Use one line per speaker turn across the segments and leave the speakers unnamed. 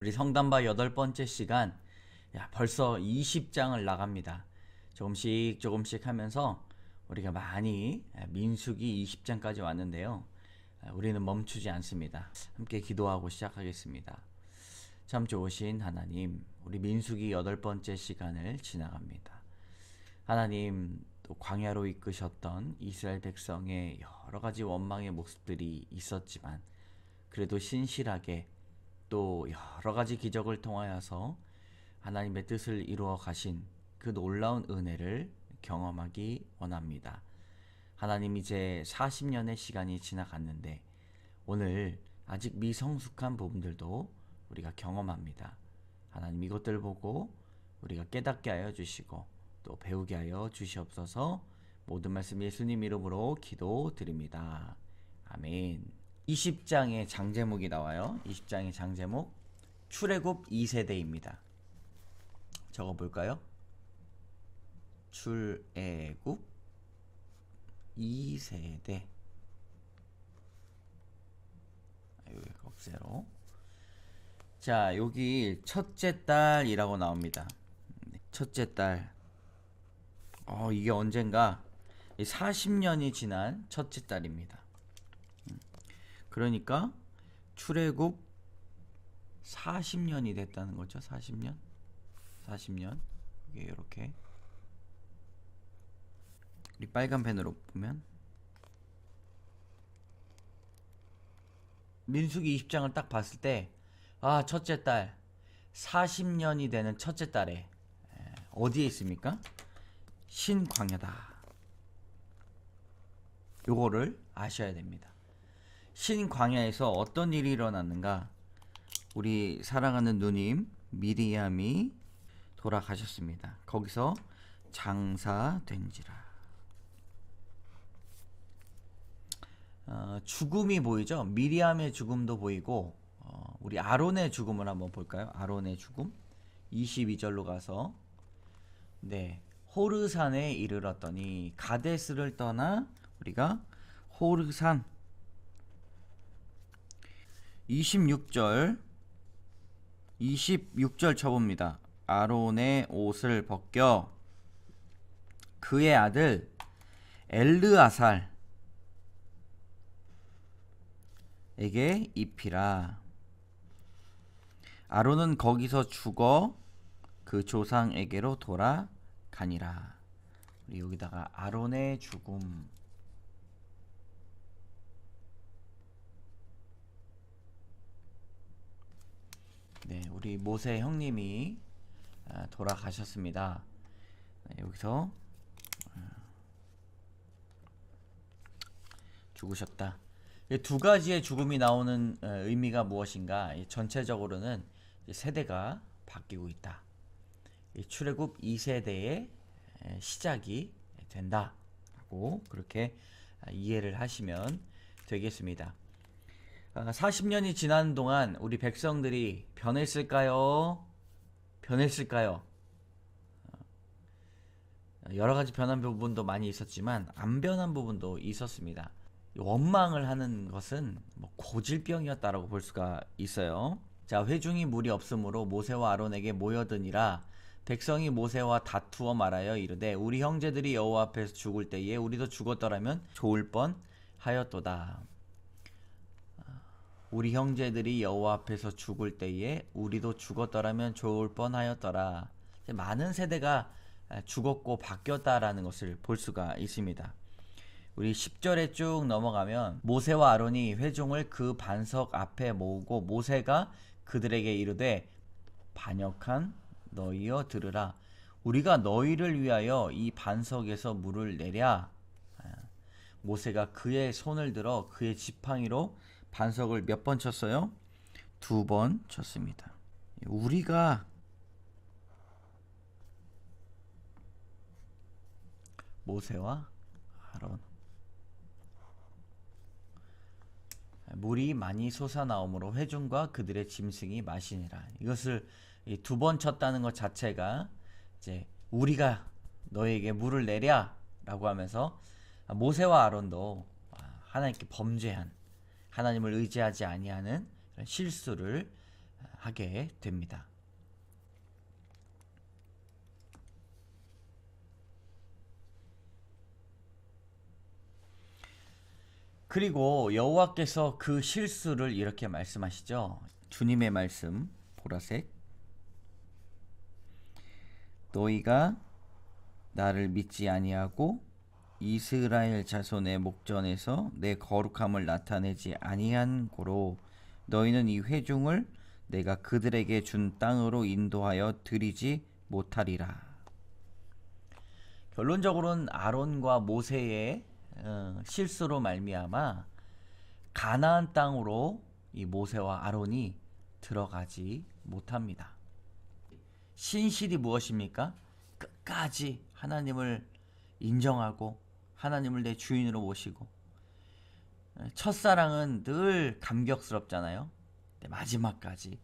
우리 성담바 8번째 시간. 벌써 20장을 나갑니다. 조금씩 하면서 우리가 많이 민수기 20장까지 왔는데요. 우리는 멈추지 않습니다. 함께 기도하고 시작하겠습니다. 참 좋으신 하나님, 우리 민수기 8번째 시간을 지나갑니다. 하나님, 또 광야로 이끄셨던 이스라엘 백성의 여러 가지 원망의 모습들이 있었지만 그래도 신실하게 또 여러 가지 기적을 통하여서 하나님의 뜻을 이루어 가신 그 놀라운 은혜를 경험하기 원합니다. 하나님, 이제 40년의 시간이 지나갔는데 오늘 아직 미성숙한 부분들도 우리가 경험합니다. 하나님, 이것들 보고 우리가 깨닫게 하여 주시고 또 배우게 하여 주시옵소서. 모든 말씀 예수님 이름으로 기도드립니다. 아멘. 20장의 장제목이 나와요. 20장의 장제목, 출애굽 2세대입니다. 적어볼까요? 출애굽 2세대. 여기 꺽쇠로. 자, 여기 첫째 딸이라고 나옵니다. 첫째 딸. 이게 언젠가 40년이 지난 첫째 딸입니다. 그러니까 출애굽 40년이 됐다는 거죠. 40년. 이게 이렇게 우리 빨간 펜으로 보면 민수기 20장을 딱 봤을 때 첫째 딸 40년이 되는 첫째 딸에 어디에 있습니까? 신광야다. 요거를 아셔야 됩니다. 신광야에서 어떤 일이 일어났는가? 우리 사랑하는 누님 미리암이 돌아가셨습니다. 거기서 장사된지라. 죽음이 보이죠? 미리암의 죽음도 보이고, 우리 아론의 죽음을 한번 볼까요? 아론의 죽음 22절로 가서, 호르산에 이르렀더니 가데스를 떠나 우리가 호르산 26절 쳐봅니다. 아론의 옷을 벗겨 그의 아들 엘르아살에게 입히라. 아론은 거기서 죽어 그 조상에게로 돌아가니라. 여기다가 아론의 죽음. 우리 모세 형님이 돌아가셨습니다. 여기서 죽으셨다. 두 가지의 죽음이 나오는 의미가 무엇인가? 전체적으로는 세대가 바뀌고 있다. 출애굽 2세대의 시작이 된다라고 그렇게 이해를 하시면 되겠습니다. 40년이 지난 동안 우리 백성들이 변했을까요? 여러 가지 변한 부분도 많이 있었지만 안 변한 부분도 있었습니다. 원망을 하는 것은 고질병이었다라고 볼 수가 있어요. 자, 회중이 물이 없으므로 모세와 아론에게 모여드니라. 백성이 모세와 다투어 말하여 이르되 우리 형제들이 여호와 앞에서 죽을 때에 우리도 죽었더라면 좋을 뻔하였도다. 우리 형제들이 여호와 앞에서 죽을 때에 우리도 죽었더라면 좋을 뻔하였더라. 많은 세대가 죽었고 바뀌었다라는 것을 볼 수가 있습니다. 우리 10절에 쭉 넘어가면 모세와 아론이 회중을 그 반석 앞에 모으고 모세가 그들에게 이르되 반역한 너희여 들으라. 우리가 너희를 위하여 이 반석에서 물을 내랴. 모세가 그의 손을 들어 그의 지팡이로 반석을 몇 번 쳤어요? 2번 쳤습니다. 우리가 모세와 아론. 물이 많이 솟아나오므로 회중과 그들의 짐승이 마시니라. 이것을 2번 쳤다는 것 자체가 이제 우리가 너에게 물을 내랴 라고 하면서 모세와 아론도 하나님께 범죄한, 하나님을 의지하지 아니하는 실수를 하게 됩니다. 그리고 여호와께서 그 실수를 이렇게 말씀하시죠. 주님의 말씀 보라색. 너희가 나를 믿지 아니하고 이스라엘 자손의 목전에서 내 거룩함을 나타내지 아니한 고로 너희는 이 회중을 내가 그들에게 준 땅으로 인도하여 드리지 못하리라. 결론적으로는 아론과 모세의 실수로 말미암아 가나안 땅으로 이 모세와 아론이 들어가지 못합니다. 신실이 무엇입니까? 끝까지 하나님을 인정하고 하나님을 내 주인으로 모시고, 첫사랑은 늘 감격스럽잖아요. 마지막까지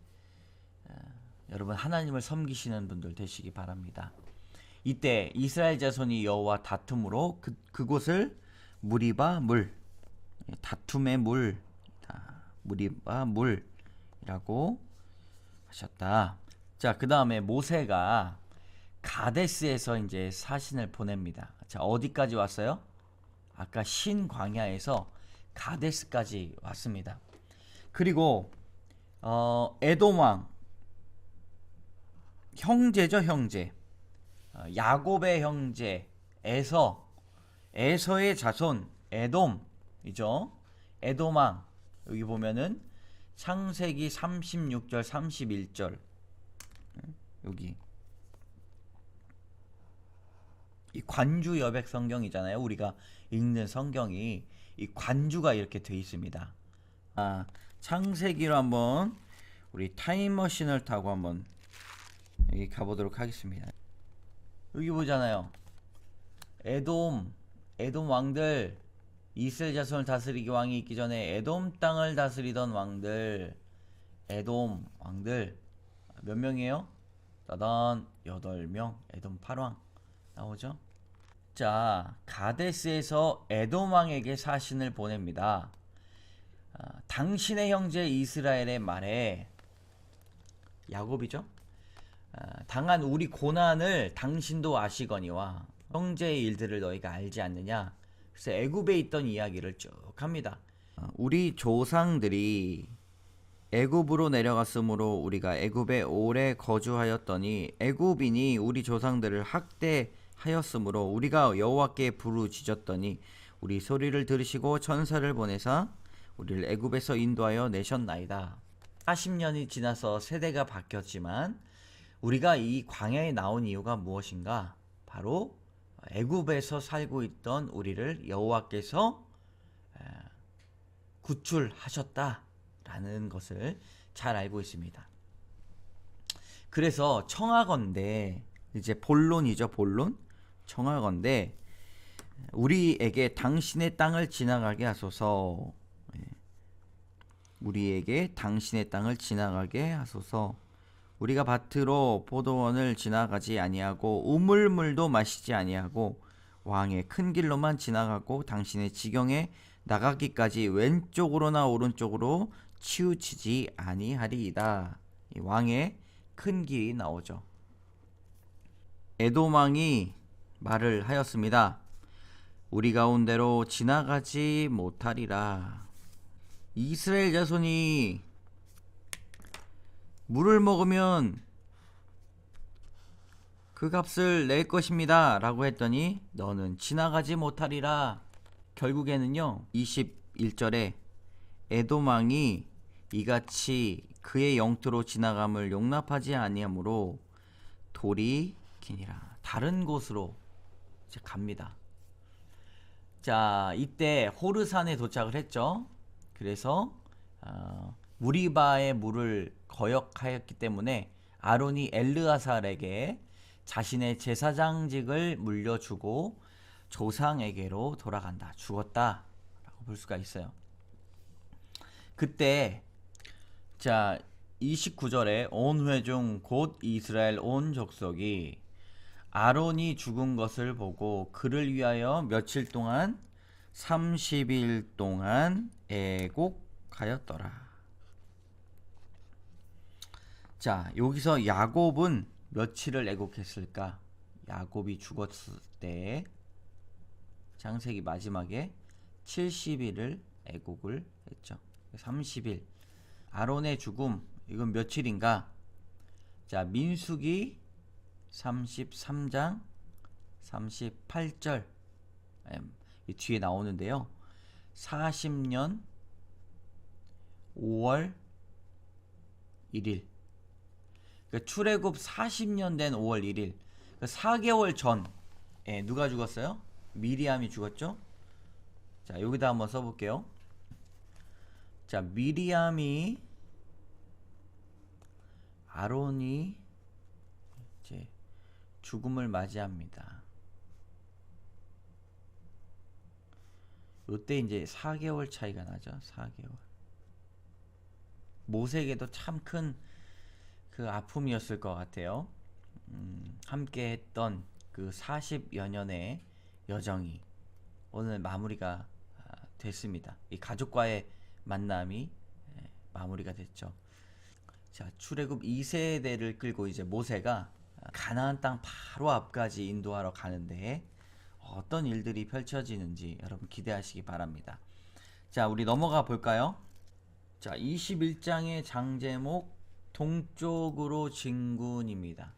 여러분 하나님을 섬기시는 분들 되시기 바랍니다. 이때 이스라엘 자손이 여호와 다툼으로 그곳을 무리바 물, 다툼의 물, 무리바 물이라고 하셨다. 자, 그 다음에 모세가 가데스에서 이제 사신을 보냅니다. 자, 어디까지 왔어요? 아까 신 광야에서 가데스까지 왔습니다. 그리고 에돔 왕, 형제죠, 형제. 야곱의 형제 에서의 자손 에돔이죠. 에돔 왕, 여기 보면은 창세기 36절 31절, 여기 이 관주 여백 성경이잖아요. 우리가 읽는 성경이 이 관주가 이렇게 되어 있습니다. 창세기로 한번 우리 타임머신을 타고 한번 여기 가보도록 하겠습니다. 여기 보잖아요. 에돔 왕들, 이스라엘 자손을 다스리기 왕이 있기 전에 에돔 땅을 다스리던 왕들, 에돔 왕들 몇 명이에요? 따단 8명, 에돔 8왕 나오죠? 자, 가데스에서 에돔 왕에게 사신을 보냅니다. 당신의 형제 이스라엘의 말에, 야곱이죠? 당한 우리 고난을 당신도 아시거니와 형제의 일들을 너희가 알지 않느냐. 그래서 애굽에 있던 이야기를 쭉 합니다. 우리 조상들이 애굽으로 내려갔으므로 우리가 애굽에 오래 거주하였더니 애굽인이 우리 조상들을 학대하였으므로 우리가 여호와께 부르짖었더니 우리 소리를 들으시고 천사를 보내사 우리를 애굽에서 인도하여 내셨나이다. 40년이 지나서 세대가 바뀌었지만 우리가 이 광야에 나온 이유가 무엇인가? 바로 애굽에서 살고 있던 우리를 여호와께서 구출하셨다라는 것을 잘 알고 있습니다. 그래서 청하건대, 이제 본론이죠, 본론. 청하건대 우리에게 당신의 땅을 지나가게 하소서. 우리에게 당신의 땅을 지나가게 하소서. 우리가 밭으로 포도원을 지나가지 아니하고 우물물도 마시지 아니하고 왕의 큰 길로만 지나가고 당신의 지경에 나가기까지 왼쪽으로나 오른쪽으로 치우치지 아니하리이다. 이 왕의 큰 길이 나오죠. 에돔 왕이 말을 하였습니다. 우리 가운데로 지나가지 못하리라. 이스라엘 자손이 물을 먹으면 그 값을 낼 것입니다 라고 했더니 너는 지나가지 못하리라. 결국에는요, 21절에 에돔 왕이 이같이 그의 영토로 지나감을 용납하지 아니하므로 돌이 기니라. 다른 곳으로 이제 갑니다. 자, 이때 호르산에 도착을 했죠. 그래서 무리바의 물을 거역하였기 때문에 아론이 엘르아살에게 자신의 제사장직을 물려주고 조상에게로 돌아간다. 죽었다 라고 볼 수가 있어요. 그때 자 29절에 온 회중 곧 이스라엘 온 족속이 아론이 죽은 것을 보고 그를 위하여 며칠 동안 30일 동안 애곡하였더라. 자, 여기서 야곱은 며칠을 애곡했을까? 야곱이 죽었을 때 창세기 마지막에 70일을 애곡을 했죠. 30일. 아론의 죽음, 이건 며칠인가? 자, 민수기 33장 38절 이 뒤에 나오는데요. 40년 5월 1일. 그러니까 출애굽 40년 된 5월 1일. 그러니까 4개월 전 누가 죽었어요? 미리암이 죽었죠? 자, 여기다 한번 써볼게요. 자, 미리암이 아론이 이제 죽음을 맞이합니다. 요때 이제 4개월 차이가 나죠. 4개월. 모세에게도 참 큰 그 아픔이었을 것 같아요. 함께 했던 그 40여 년의 여정이 오늘 마무리가 됐습니다. 이 가족과의 만남이 마무리가 됐죠. 자, 출애굽 2세대를 끌고 이제 모세가 가나안 땅 바로 앞까지 인도하러 가는데 어떤 일들이 펼쳐지는지 여러분 기대하시기 바랍니다. 자, 우리 넘어가 볼까요? 자, 21장의 장제목 동쪽으로 진군입니다.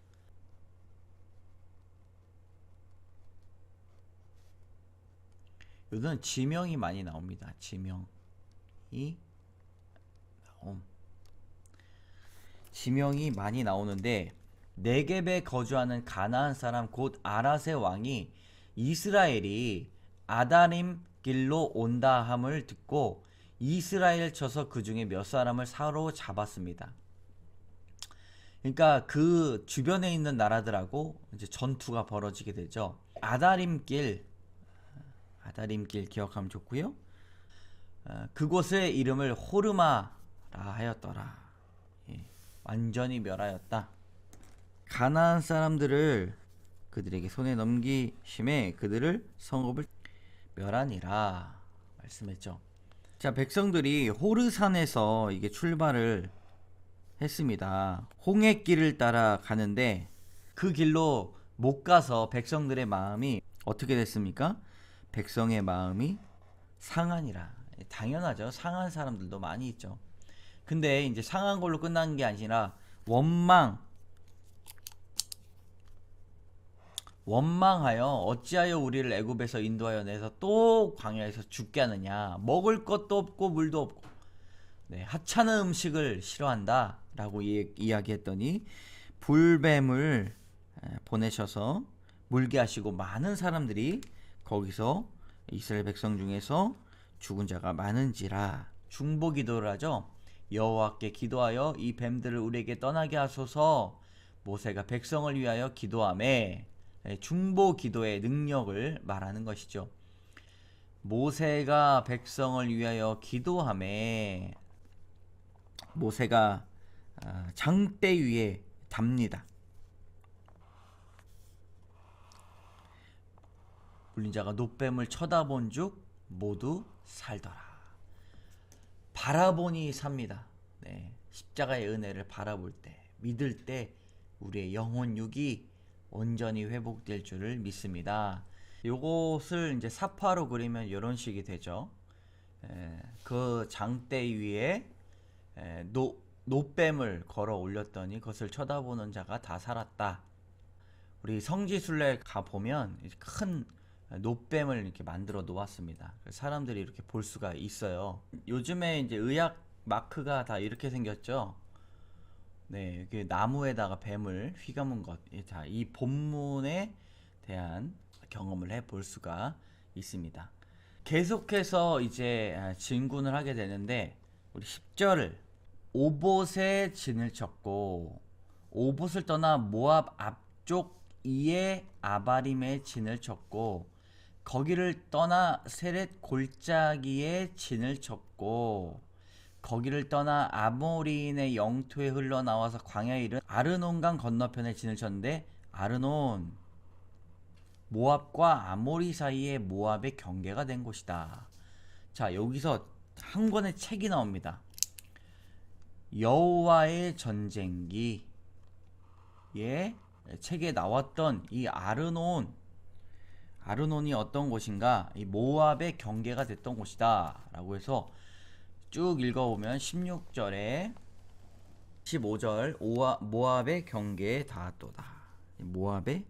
요즘 지명이 많이 나옵니다. 지명이 많이 나오는데 네겝에 거주하는 가나안 사람 곧 아랏의 왕이 이스라엘이 아다림 길로 온다 함을 듣고 이스라엘 쳐서 그 중에 몇 사람을 사로잡았습니다. 그러니까 그 주변에 있는 나라들하고 이제 전투가 벌어지게 되죠. 아다림길 기억하면 좋고요. 그곳의 이름을 호르마라 하였더라. 완전히 멸하였다. 가나안 사람들을 그들에게 손에 넘기심에 그들을 성읍을 멸하니라 말씀했죠. 자, 백성들이 호르산에서 이게 출발을 했습니다. 홍해길을 따라 가는데 그 길로 못 가서 백성들의 마음이 어떻게 됐습니까? 백성의 마음이 상하니라. 당연하죠. 상한 사람들도 많이 있죠. 근데 이제 상한 걸로 끝난 게 아니라 원망하여 어찌하여 우리를 애굽에서 인도하여 내서 또 광야에서 죽게 하느냐. 먹을 것도 없고 물도 없고 하찮은 음식을 싫어한다 라고 이야기했더니 불뱀을 보내셔서 물게 하시고 많은 사람들이 거기서 이스라엘 백성 중에서 죽은 자가 많은지라. 중보 기도를 하죠. 여호와께 기도하여 이 뱀들을 우리에게 떠나게 하소서. 모세가 백성을 위하여 기도하매 중보 기도의 능력을 말하는 것이죠. 모세가 백성을 위하여 기도하매 모세가 장대 위에 답니다. 울린 자가 놋뱀을 쳐다본 즉 모두 살더라. 바라보니 삽니다. 십자가의 은혜를 바라볼 때, 믿을 때 우리의 영혼 육이 온전히 회복될 줄을 믿습니다. 요것을 이제 사파로 그리면 이런 식이 되죠. 그 장대 위에 놋뱀을 걸어 올렸더니 그것을 쳐다보는 자가 다 살았다. 우리 성지순례 가 보면 큰 놋뱀을 이렇게 만들어 놓았습니다. 사람들이 이렇게 볼 수가 있어요. 요즘에 이제 의학 마크가 다 이렇게 생겼죠. 이게 나무에다가 뱀을 휘감은 것. 자, 이 본문에 대한 경험을 해볼 수가 있습니다. 계속해서 이제 진군을 하게 되는데 우리 10절을 오봇에 진을 쳤고 오봇을 떠나 모압 앞쪽 이에 아바림에 진을 쳤고 거기를 떠나 세렛 골짜기에 진을 쳤고 거기를 떠나 아모리인의 영토에 흘러나와서 광야에 이른 아르논강 건너편에 진을 쳤는데 아르논 모압과 아모리 사이에 모압의 경계가 된 곳이다. 자, 여기서 한 권의 책이 나옵니다. 여호와의 전쟁기에 책에 나왔던 이 아르논이 어떤 곳인가? 이 모압의 경계가 됐던 곳이다 라고 해서 쭉 읽어보면 16절에 15절 모압의 경계에 닿았도다. 모압의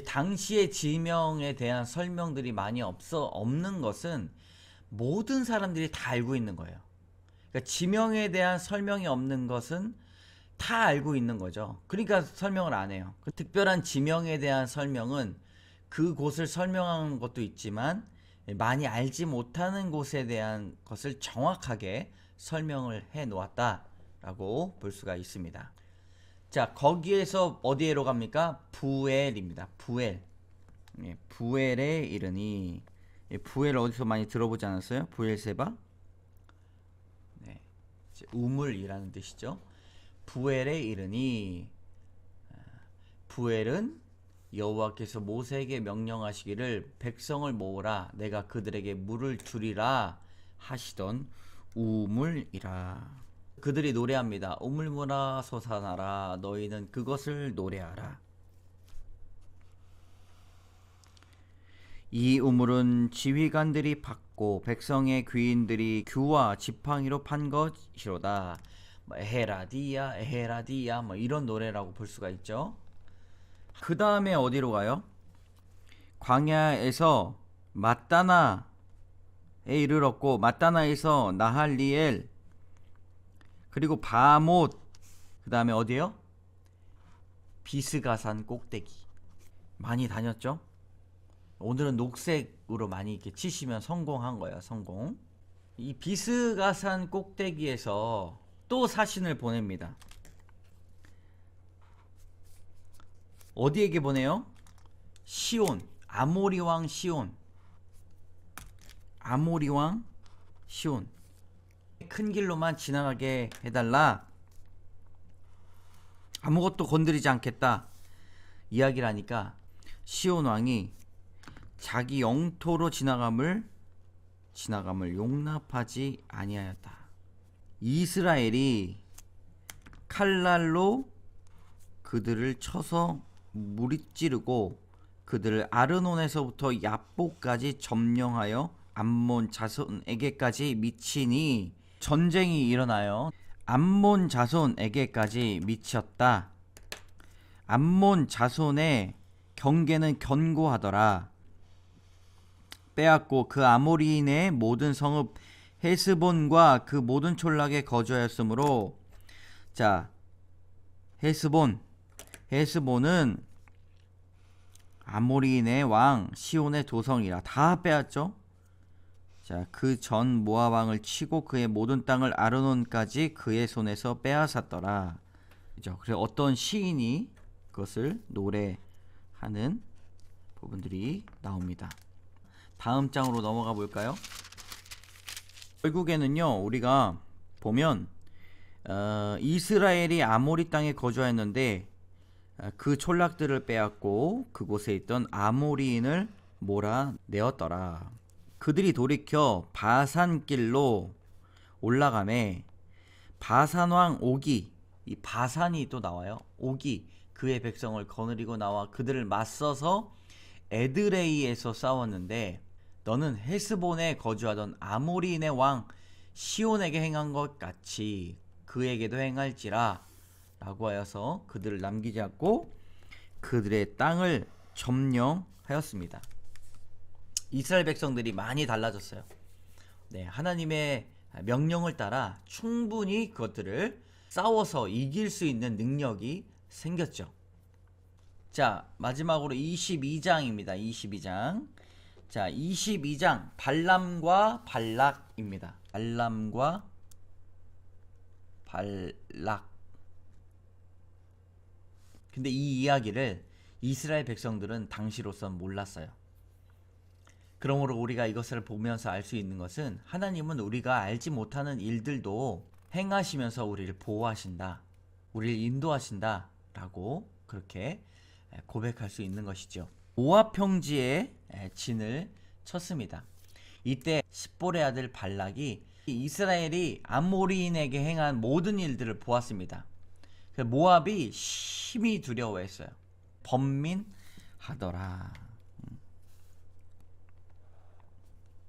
당시의 지명에 대한 설명들이 많이 없는 것은 모든 사람들이 다 알고 있는 거예요. 그러니까 지명에 대한 설명이 없는 것은 다 알고 있는 거죠. 그러니까 설명을 안 해요. 그 특별한 지명에 대한 설명은 그곳을 설명하는 것도 있지만 많이 알지 못하는 곳에 대한 것을 정확하게 설명을 해 놓았다라고 볼 수가 있습니다. 자, 거기에서 어디로 갑니까? 부엘입니다. 부엘. 부엘에 이르니. 부엘 어디서 많이 들어보지 않았어요? 부엘세바? 네, 우물이라는 뜻이죠. 부엘에 이르니. 부엘은 여호와께서 모세에게 명령하시기를 백성을 모으라 내가 그들에게 물을 주리라 하시던 우물이라. 그들이 노래합니다. 우물물아 솟아나라 너희는 그것을 노래하라. 이 우물은 지휘관들이 받고 백성의 귀인들이 규와 지팡이로 판 것이로다. 에헤라디야 에헤라디야 이런 노래라고 볼 수가 있죠. 그 다음에 어디로 가요? 광야에서 맛다나에 이르렀고 맛다나에서 나할리엘 그리고 바못 그 다음에 어디에요? 비스가산 꼭대기. 많이 다녔죠? 오늘은 녹색으로 많이 이렇게 치시면 성공한 거예요. 성공. 이 비스가산 꼭대기에서 또 사신을 보냅니다. 어디에게 보내요? 시온, 아모리 왕 시온. 아모리 왕 시온. 큰 길로만 지나가게 해달라. 아무것도 건드리지 않겠다. 이야기를 하니까 시온 왕이 자기 영토로 지나감을 용납하지 아니하였다. 이스라엘이 칼날로 그들을 쳐서 무리찌르고 그들을 아르논에서부터 야보까지 점령하여 암몬 자손에게까지 미치니. 전쟁이 일어나요. 암몬 자손에게까지 미쳤다. 암몬 자손의 경계는 견고하더라. 빼앗고 그 아모리인의 모든 성읍 헤스본과 그 모든 촌락에 거주하였으므로. 자, 헤스본은 아모리인의 왕 시온의 도성이라. 다 빼앗죠. 자, 그 전 모압 왕을 치고 그의 모든 땅을 아르논까지 그의 손에서 빼앗았더라. 그죠? 그래서 어떤 시인이 그것을 노래하는 부분들이 나옵니다. 다음 장으로 넘어가 볼까요? 결국에는요, 우리가 보면 이스라엘이 아모리 땅에 거주하였는데 그 촌락들을 빼앗고 그곳에 있던 아모리인을 몰아내었더라. 그들이 돌이켜 바산길로 올라가매 바산왕 오기, 이 바산이 또 나와요. 오기 그의 백성을 거느리고 나와 그들을 맞서서 에드레이에서 싸웠는데 너는 헤스본에 거주하던 아모리인의 왕 시온에게 행한 것 같이 그에게도 행할지라 라고 하여서 그들을 남기지 않고 그들의 땅을 점령하였습니다. 이스라엘 백성들이 많이 달라졌어요. 네, 하나님의 명령을 따라 충분히 그것들을 싸워서 이길 수 있는 능력이 생겼죠. 자, 마지막으로 22장입니다. 22장. 자, 22장 발람과 발락입니다. 발람과 발락. 근데 이 이야기를 이스라엘 백성들은 당시로선 몰랐어요. 그러므로 우리가 이것을 보면서 알 수 있는 것은 하나님은 우리가 알지 못하는 일들도 행하시면서 우리를 보호하신다, 우리를 인도하신다 라고 그렇게 고백할 수 있는 것이죠. 모압 평지에 진을 쳤습니다. 이때 십볼의 아들 발락이 이스라엘이 아모리인에게 행한 모든 일들을 보았습니다. 모압이 심히 두려워했어요. 번민하더라.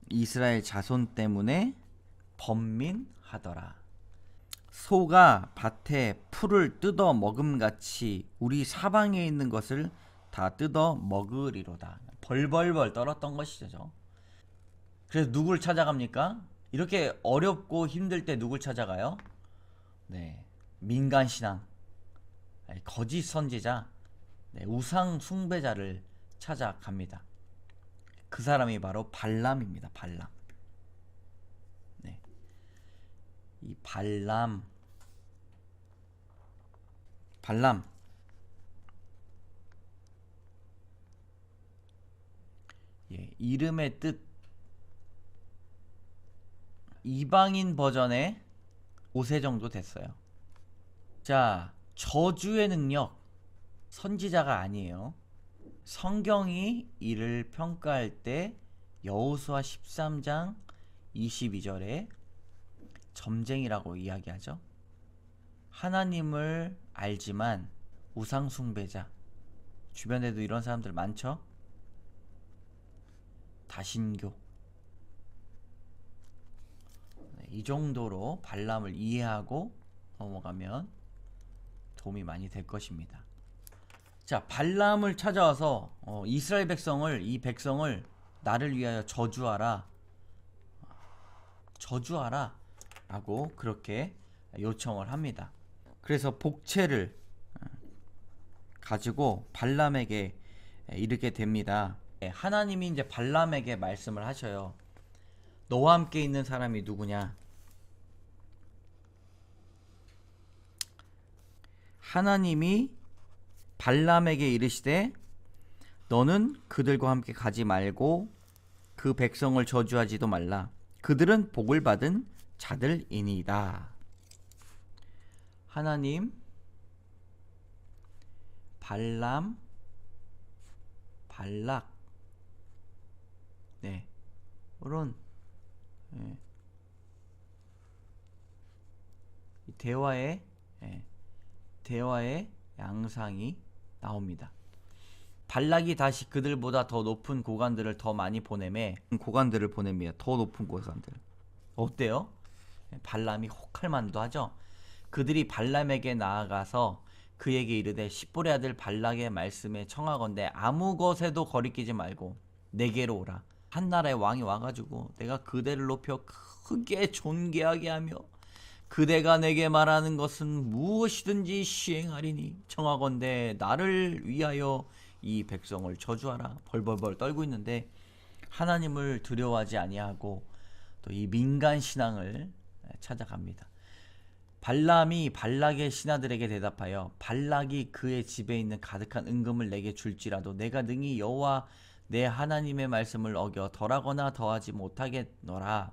이스라엘 자손 때문에 번민하더라. 소가 밭에 풀을 뜯어 먹음같이 우리 사방에 있는 것을 다 뜯어 먹으리로다. 벌벌벌 떨었던 것이죠. 그래서 누굴 찾아갑니까? 이렇게 어렵고 힘들 때 누굴 찾아가요? 네, 민간신앙, 거짓 선지자, 우상 숭배자를 찾아갑니다. 그 사람이 바로 발람입니다. 발람. 네. 이 발람. 예, 이름의 뜻. 이방인 버전에 5세 정도 됐어요. 자, 저주의 능력. 선지자가 아니에요. 성경이 이를 평가할 때 여호수아 13장 22절에 점쟁이라고 이야기하죠. 하나님을 알지만 우상 숭배자. 주변에도 이런 사람들 많죠. 다신교. 이 정도로 발람을 이해하고 넘어가면 도움이 많이 될 것입니다. 자, 발람을 찾아와서 이스라엘 백성을, 이 백성을 나를 위하여 저주하라 라고 그렇게 요청을 합니다. 그래서 복채를 가지고 발람에게 이르게 됩니다. 하나님이 이제 발람에게 말씀을 하셔요. 너와 함께 있는 사람이 누구냐? 하나님이 발람에게 이르시되 너는 그들과 함께 가지 말고 그 백성을 저주하지도 말라. 그들은 복을 받은 자들이니이다. 하나님, 발람, 발락, 네, 이런 대화의 양상이 나옵니다. 발락이 다시 그들보다 더 높은 고관들을 더 많이 보내매 고관들을 보냅니다. 더 높은 고관들. 어때요? 발람이 혹할 만도 하죠. 그들이 발람에게 나아가서 그에게 이르되 십볼의 아들 발락의 말씀에 청하건대 아무 것에도 거리끼지 말고 내게로 오라. 한 나라의 왕이 와가지고 내가 그대를 높여 크게 존귀하게 하며 그대가 내게 말하는 것은 무엇이든지 시행하리니 청하건대 나를 위하여 이 백성을 저주하라. 벌벌벌 떨고 있는데 하나님을 두려워하지 아니하고 또 이 민간 신앙을 찾아갑니다. 발람이 발락의 신하들에게 대답하여 발락이 그의 집에 있는 가득한 은금을 내게 줄지라도 내가 능히 여호와 내 하나님의 말씀을 어겨 덜하거나 더하지 못하겠노라.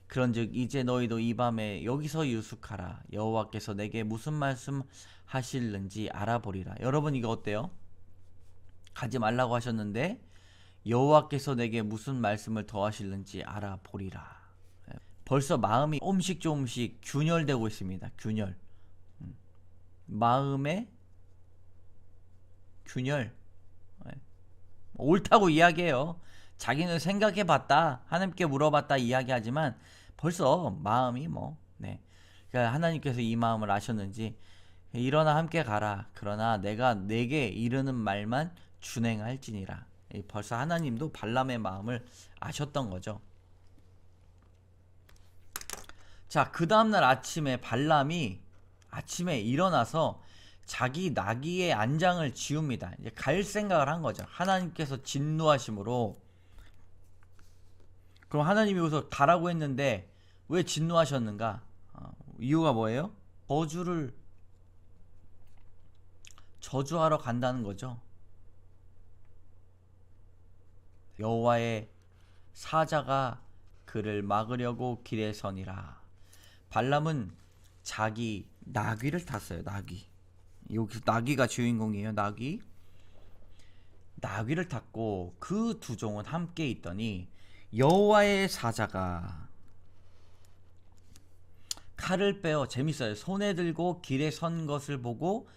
그런즉 이제 너희도 이 밤에 여기서 유숙하라. 여호와께서 내게 무슨 말씀 하실는지 알아보리라. 여러분 이거 어때요? 가지 말라고 하셨는데 여호와께서 내게 무슨 말씀을 더 하실는지 알아보리라. 벌써 마음이 조금씩 균열되고 있습니다. 균열. 마음의 균열. 옳다고 이야기해요. 자기는 생각해봤다, 하나님께 물어봤다 이야기하지만 벌써 마음이 그러니까 하나님께서 이 마음을 아셨는지 일어나 함께 가라. 그러나 내가 내게 이르는 말만 준행할지니라. 벌써 하나님도 발람의 마음을 아셨던 거죠. 자, 그 다음날 아침에 발람이 아침에 일어나서 자기 나귀의 안장을 지웁니다. 이제 갈 생각을 한 거죠. 하나님께서 진노하심으로. 그럼 하나님이 여기서 가라고 했는데 왜 진노하셨는가? 이유가 뭐예요? 저주하러 간다는 거죠. 여호와의 사자가 그를 막으려고 길에 서니라. 발람은 자기 나귀를 탔어요. 나귀. 여기서 나귀가 주인공이에요. 나귀를 탔고 그 두 종은 함께 있더니 여호와의 사자가 칼을 빼어 재밌어요. 손에 들고 길에 선 것을 보고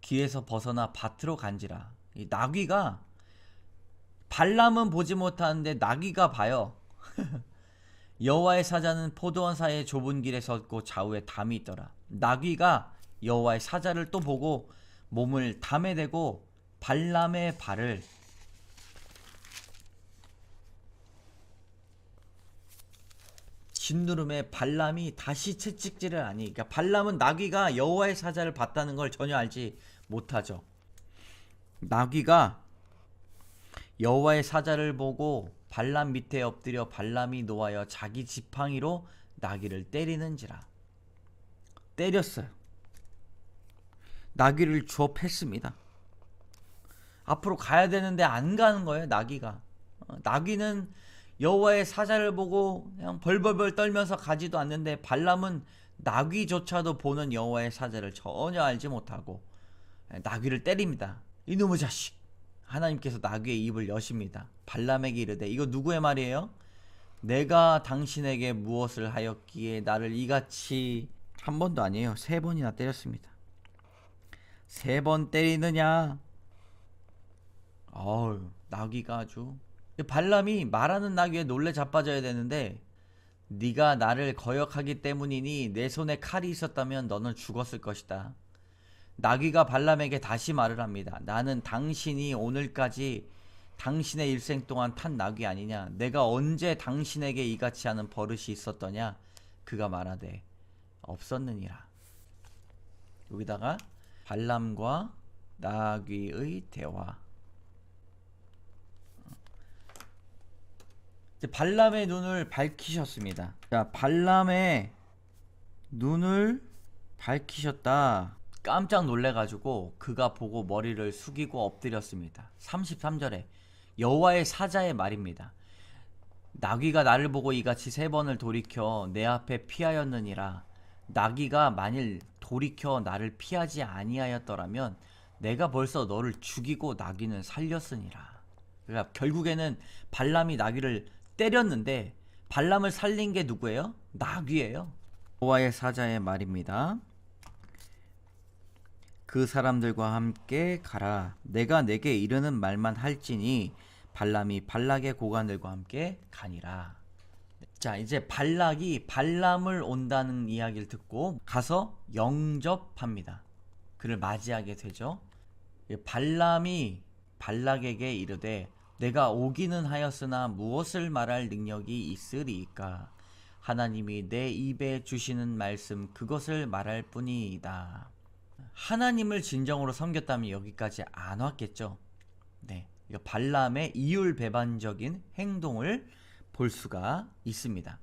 길에서 벗어나 밭으로 간지라. 이 나귀가 발람은 보지 못하는데 나귀가 봐요. 여호와의 사자는 포도원 사이의 좁은 길에 섰고 좌우에 담이 있더라. 나귀가 여호와의 사자를 또 보고 몸을 담에 대고 발람의 발을 짓누름에 발람이 다시 채찍질을 하니, 그러니까 발람은 나귀가 여호와의 사자를 봤다는 걸 전혀 알지 못하죠. 나귀가 여호와의 사자를 보고 발람 밑에 엎드려 발람이 노하여 자기 지팡이로 나귀를 때리는지라. 때렸어요. 나귀를 주워 팼습니다. 앞으로 가야 되는데 안 가는 거예요. 나귀가. 나귀는 여호와의 사자를 보고 그냥 벌벌벌 떨면서 가지도 않는데, 발람은 나귀조차도 보는 여호와의 사자를 전혀 알지 못하고 나귀를 때립니다. 이놈의 자식. 하나님께서 나귀의 입을 여십니다. 발람에게 이르되, 이거 누구의 말이에요? 내가 당신에게 무엇을 하였기에 나를 이같이, 한 번도 아니에요. 3번이나 때렸습니다. 3번 때리느냐? 나귀가 아주, 발람이 말하는 나귀에 놀래 자빠져야 되는데, 네가 나를 거역하기 때문이니 내 손에 칼이 있었다면 너는 죽었을 것이다. 나귀가 발람에게 다시 말을 합니다. 나는 당신이 오늘까지 당신의 일생 동안 탄 나귀 아니냐? 내가 언제 당신에게 이같이 하는 버릇이 있었더냐? 그가 말하되 없었느니라. 여기다가 발람과 나귀의 대화. 발람의 눈을 밝히셨습니다. 자, 발람의 눈을 밝히셨다. 깜짝 놀래가지고 그가 보고 머리를 숙이고 엎드렸습니다. 33절에 여호와의 사자의 말입니다. 나귀가 나를 보고 이같이 3번을 돌이켜 내 앞에 피하였느니라. 나귀가 만일 돌이켜 나를 피하지 아니하였더라면 내가 벌써 너를 죽이고 나귀는 살렸으니라. 그러니까 결국에는 발람이 나귀를 때렸는데 발람을 살린 게 누구예요? 나귀예요. 여호와의 사자의 말입니다. 그 사람들과 함께 가라. 내가 내게 이르는 말만 할지니 발람이 발락의 고관들과 함께 가니라. 자, 이제 발락이 발람을 온다는 이야기를 듣고 가서 영접합니다. 그를 맞이하게 되죠. 발람이 발락에게 이르되 내가 오기는 하였으나 무엇을 말할 능력이 있으리이까? 하나님이 내 입에 주시는 말씀 그것을 말할 뿐이다. 하나님을 진정으로 섬겼다면 여기까지 안 왔겠죠. 네, 발람의 이율배반적인 행동을 볼 수가 있습니다.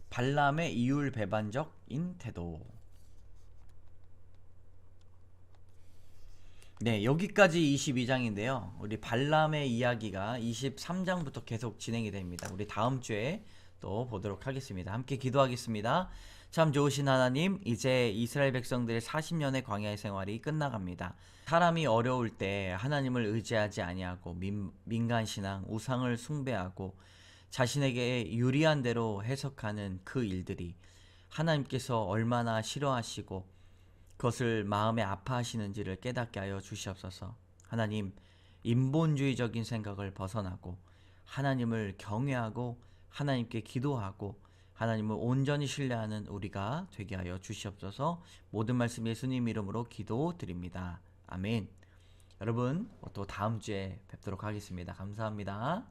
발람의 이율배반적인 태도. 네, 여기까지 22장인데요. 우리 발람의 이야기가 23장부터 계속 진행이 됩니다. 우리 다음 주에 또 보도록 하겠습니다. 함께 기도하겠습니다. 참 좋으신 하나님, 이제 이스라엘 백성들의 40년의 광야의 생활이 끝나갑니다. 사람이 어려울 때 하나님을 의지하지 아니하고 민간신앙, 우상을 숭배하고 자신에게 유리한 대로 해석하는 그 일들이 하나님께서 얼마나 싫어하시고 그것을 마음에 아파하시는지를 깨닫게 하여 주시옵소서. 하나님, 인본주의적인 생각을 벗어나고 하나님을 경외하고 하나님께 기도하고 하나님을 온전히 신뢰하는 우리가 되게 하여 주시옵소서. 모든 말씀 예수님 이름으로 기도드립니다. 아멘. 여러분, 또 다음 주에 뵙도록 하겠습니다. 감사합니다.